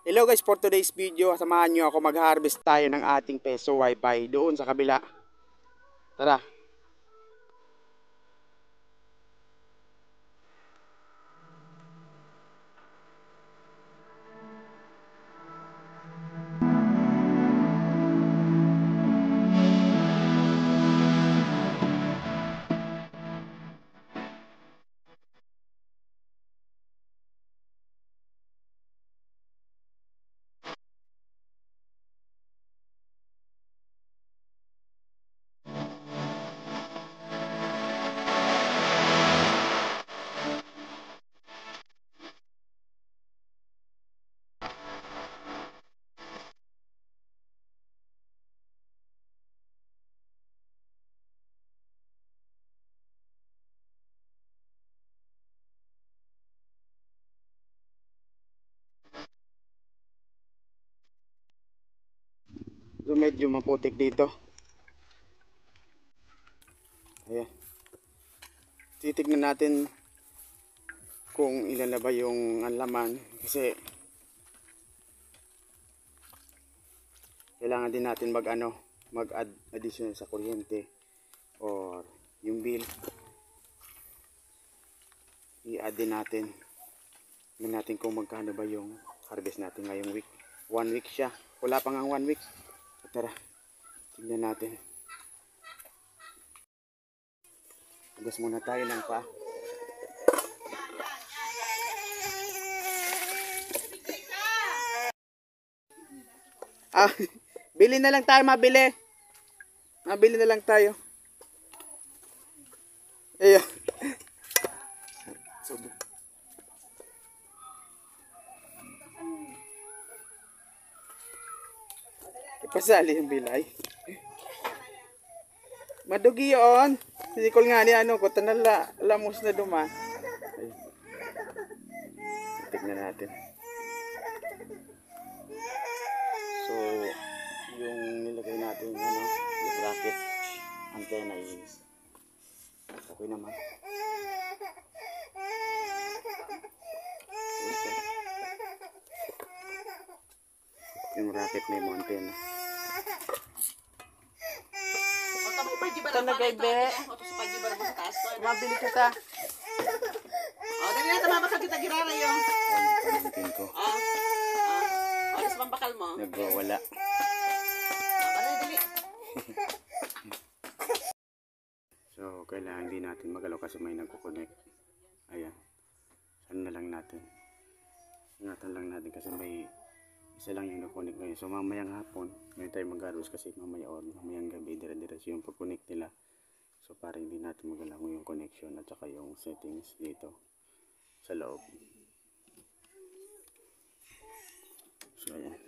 Hello guys, for today's video, samahan nyo ako mag-harvest tayo ng ating peso wifi doon sa kabila. Tara. So medyo maputik dito. Ayan. Titignan natin kung ilan na ba yung laman. Kasi kailangan din natin mag-add additional sa kuryente or yung bill. I-add din natin. Tingnan natin kung magkano ba yung harvest natin ngayong week. 1 week siya. Wala pa nga 1 week. Tara, tingnan natin. Agas muna tayo ng pa. Bili na lang tayo, mabili. Mabili na lang tayo. Ayun. Ipasali yung bilay. Madugi yun. Sinikol nga ni ko tanala lamos na duman. Tignan natin. So, yung nilagay natin yung bracket antenna is okay naman. Yung racket may mga antenna. Ito na gaybe. Mabili ka ta. Dali na tumabakal kita girara yung. Pagamitin ko. Alas pambakal mo. Nagwawala. Dali. So, kailangan din natin magalaw kasi may nagko-connect. Ayan. Ano na lang natin. Ingatan lang natin kasi may isa lang yung nag-connect ngayon. So mamayang hapon, ngayon tayo mag-harvest kasi mamaya or mamayang gabi, dire-diretso yung pag-connect nila. So para hindi natin magalaw yung connection at saka yung settings dito sa loob. So ayan.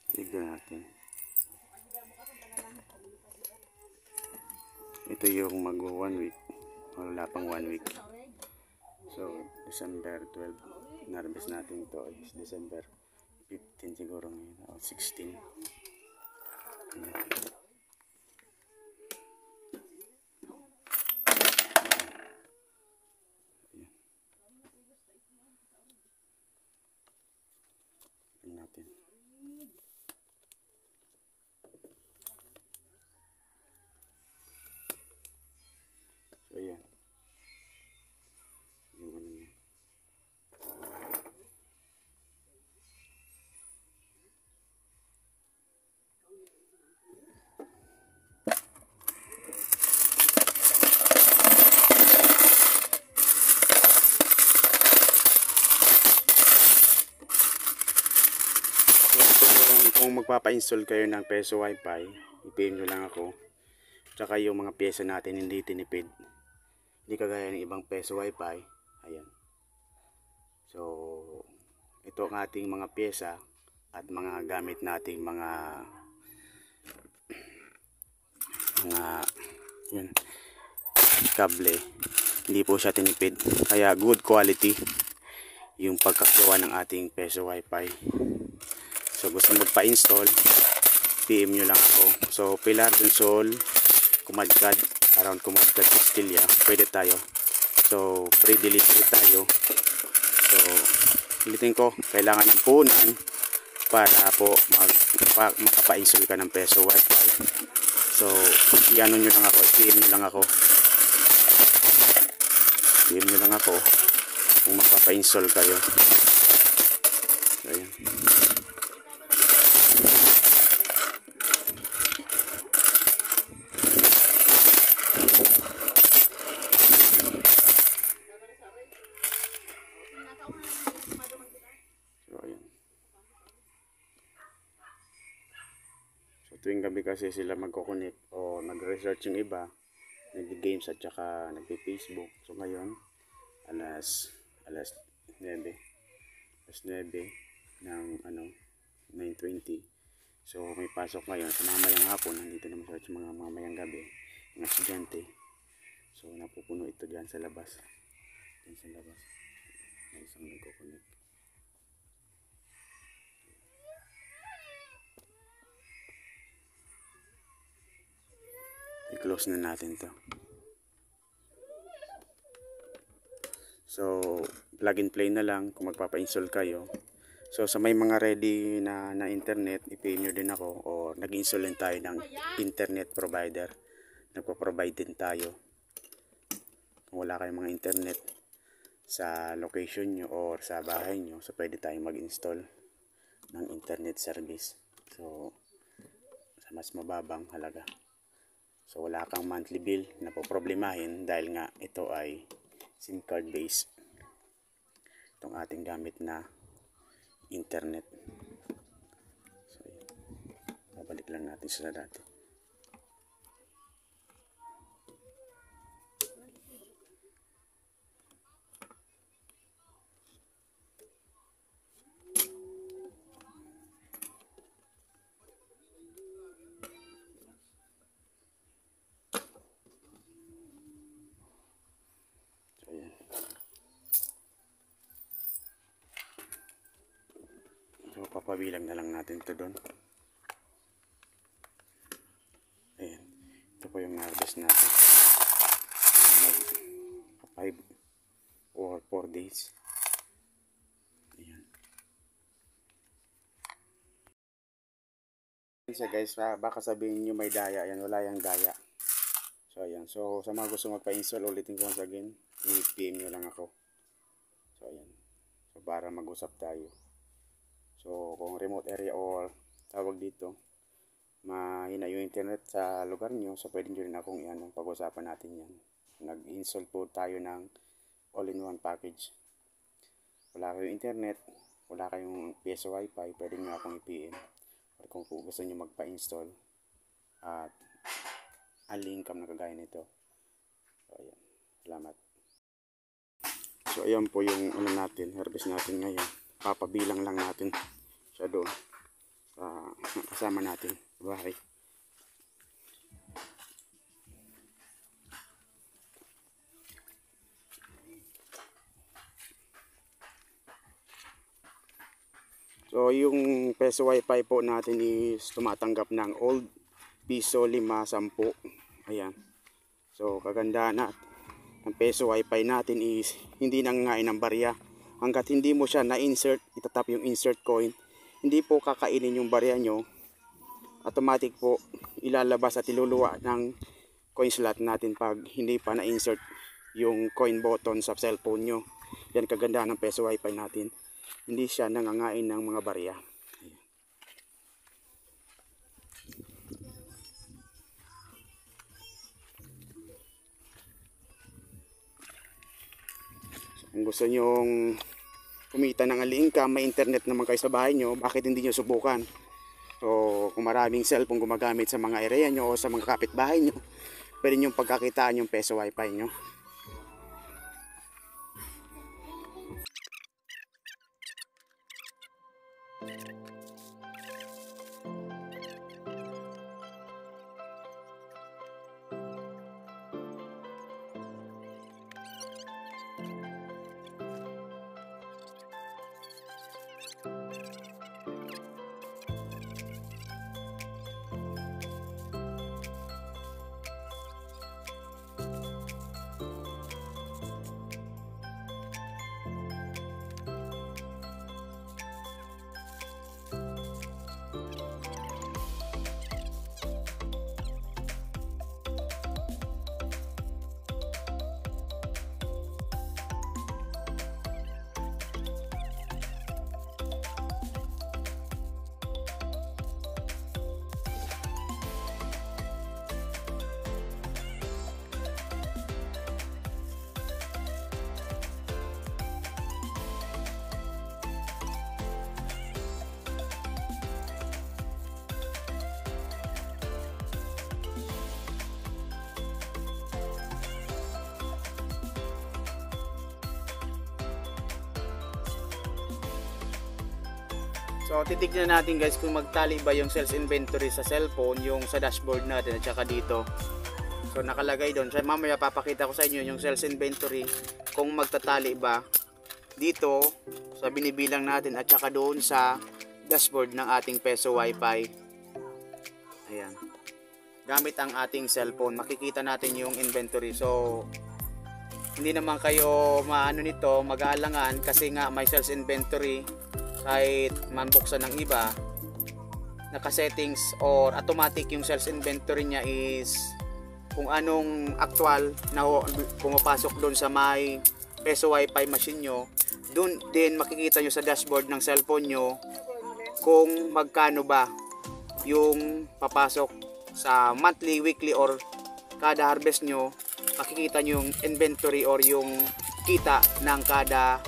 Tignan natin. Ito yung mag-1 week. Wala pang 1 week. So, December 12. Narvest natin ito is December 15 siguro ngayon. O 16. Ayan. Natin. So ayan. Yung ano niya. Kung magpapa-install kayo ng peso wifi, i-PM nyo lang ako. Tsaka yung mga pyesa natin hindi tinipid. Hindi kagaya ng ibang peso wifi. Ayan. So, ito ang ating mga pyesa. at mga gamit nating mga yan, kable, hindi po siya tinipid, kaya good quality yung pagkagawa ng ating Peso Wi-Fi. So gusto magpa-install, PM nyo lang ako. So Pilar del Sol, Kumadkad, around Kumadkad, Castilla, pwede tayo. So free delivery tayo. So ulitin ko, kailangan ng puhunan para po makapa-install ka ng Peso Wi-Fi. So i-ano nyo lang ako, PM nyo lang ako. PM nyo lang ako kung magpapa-install kayo. So ayan. Tuwing gabi kasi sila magko-connect o nag-research yung iba, nag-games at saka nag-Facebook. So ngayon, alas 9 ng 9:20. So may pasok ngayon sa mamayang hapon, nandito naman sa mga mamayang gabi, mga estudyante. So napupuno ito diyan sa labas. Diyan sa labas. May isang nagko-connect. I-close na natin to. So plug and play na lang kung magpapa-install kayo. So sa may mga ready na internet, i-pay nyo din ako, o nag-install din tayo ng internet provider. Nagpo-provide din tayo. Kung wala kayong mga internet sa location nyo or sa bahay nyo, so pwede tayong mag-install ng internet service. So sa mas mababang halaga. So wala kang monthly bill na poproblemahin dahil nga ito ay SIM card based. Itong ating gamit na internet. So babalik lang natin sa dati. So papabilang na lang natin ito doon. Ayan. Ito po yung harvest natin. 5 or 4 days. Ayan. So guys, baka sabihin nyo may daya. Ayan, wala yung daya. So ayan. So sa mga gusto magpa-install, ulitin ko once again, i-PM nyo lang ako. So ayan. So para mag-usap tayo. So kung remote area or tawag dito, mahina yung internet sa lugar nyo, so pwede nyo rin akong yan, pag-usapan natin yan. Nag-install po tayo ng all-in-one package. Wala kayong internet, wala kayong Peso Wi-Fi, pwede nyo akong i-PM. Or kung gusto nyo magpa-install at unli income na kagaya nito. So ayan, salamat. So ayan po yung natin, harvest natin ngayon. Papabilang lang natin siya doon sa kasama natin bahay. So yung Peso Wi-Fi po natin is tumatanggap ng old piso 5-10. Ayan. So kaganda na ang Peso Wi-Fi natin is hindi nangangain ng barya. Hanggat hindi mo siya na-insert, itatap yung insert coin, hindi po kakainin yung barya nyo. Automatic po ilalabas at iluluwa ng coin slot natin pag hindi pa na-insert yung coin button sa cellphone nyo. Yan kagandahan ng Peso Wi-Fi natin. Hindi siya nangangain ng mga barya. Kung gusto nyong kumita ng income, may internet naman kayo sa bahay nyo, bakit hindi nyo subukan? So kung maraming cellphone gumagamit sa mga area nyo o sa mga kapitbahay nyo, pwede nyo pagkakitaan yung Peso Wi-Fi nyo. So titignan natin guys kung magtali ba yung sales inventory sa cellphone, yung sa dashboard natin at saka dito. So nakalagay doon. So mamaya papakita ko sa inyo yung sales inventory kung magtatali ba dito sa binibilang natin at saka doon sa dashboard ng ating Peso Wi-Fi. Ayan. Gamit ang ating cellphone, makikita natin yung inventory. So hindi naman kayo maano nito, mag-aalangan kasi nga may sales inventory. Kahit manbuksan ng iba, naka-settings or automatic yung sales inventory niya is kung anong actual na pumapasok doon sa may Peso Wi-Fi machine nyo, doon din makikita nyo sa dashboard ng cellphone nyo kung magkano ba yung papasok sa monthly, weekly or kada harvest nyo. Makikita nyo yung inventory or yung kita ng kada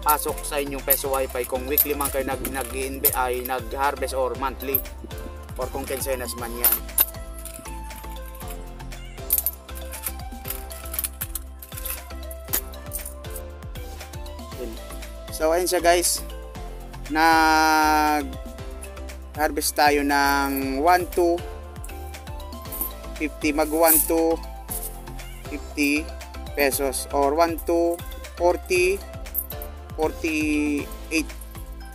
pasok sa inyong Peso Wi-Fi kung weekly man kayo nag-harvest or monthly or kung quincenas man yan. So ayun siya guys, nag-harvest tayo ng 1 to 50, mag 1 to 50 pesos or 1 to 48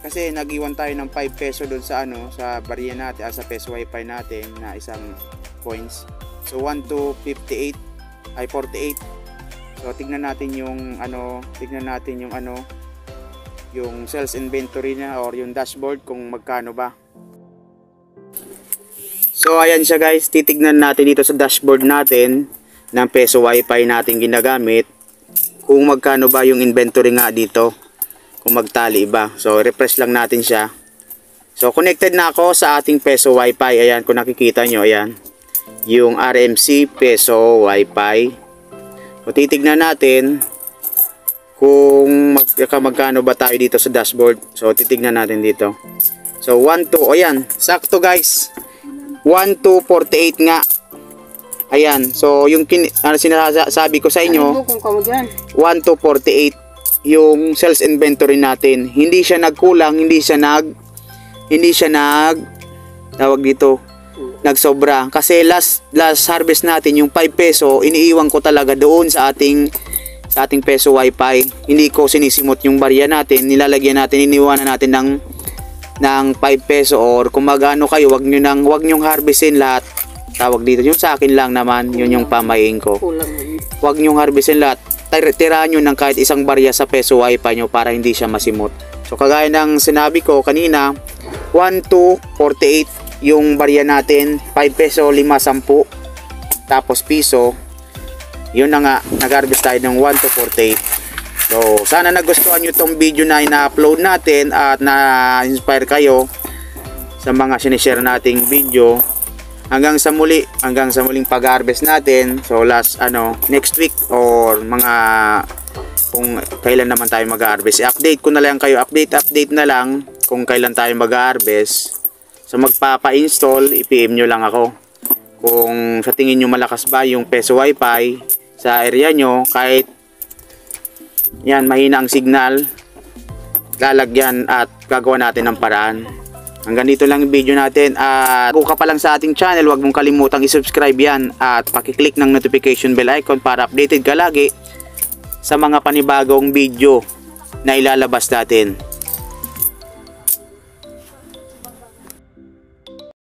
kasi nag-iwan tayo ng 5 peso doon sa sa barya natin, sa Peso Wi-Fi natin na isang coins. So 1 to 58 ay 48. So tignan natin yung yung sales inventory niya or yung dashboard kung magkano ba. So ayan siya guys, titignan natin dito sa dashboard natin ng Peso Wi-Fi natin ginagamit kung magkano ba yung inventory nga dito, kung magtali ba. So refresh lang natin siya. So connected na ako sa ating Peso Wi-Fi. Ayan, kung nakikita nyo, ayan yung RMC Peso Wi-Fi. So titignan natin kung magkano ba tayo dito sa dashboard. So titignan natin dito. So 1 to, ayan, sakto guys, 1 to 48 nga. Ayan, so yung sinasabi ko sa inyo, 1 to 48 yung sales inventory natin. Hindi siya nagkulang, hindi siya tawag dito, nagsobra. Kasi last harvest natin yung 5 peso, iniiwan ko talaga doon sa ating Peso Wi-Fi. Hindi ko sinisimot yung barya natin, nilalagyan natin, iniwanan natin ng 5 peso or kung magano kayo, wag nyong harvestin lahat. Tawag dito, yung sa akin lang naman, yun yung pamayin ko. Wag nyong harvestin lahat. Tirahan nyo ng kahit isang barya sa Peso Wi-Fi nyo para hindi siya masimot. So kagaya ng sinabi ko kanina, 1 to 48 yung barya natin, 5 peso, 5, 10, tapos piso. Yun na nga, nag-harvest tayo ng 1 to 48. So sana nagustuhan nyo tong video na ina-upload natin at na-inspire kayo sa mga sinishare nating video. Hanggang sa muling pag-harvest natin. So next week or mga kung kailan naman tayo mag-harvest. I-update ko na lang kayo, update na lang kung kailan tayo mag-harvest. So magpapa-install, i-PM nyo lang ako. Kung sa tingin nyo malakas ba yung Peso Wi-Fi sa area nyo, kahit yan mahina ang signal, lalagyan at gagawa natin ng paraan. Hanggang dito lang yung video natin. At kung ka pa lang sa ating channel, huwag mong kalimutang i-subscribe yan at pakiclick ng notification bell icon para updated ka lagi sa mga panibagong video na ilalabas natin.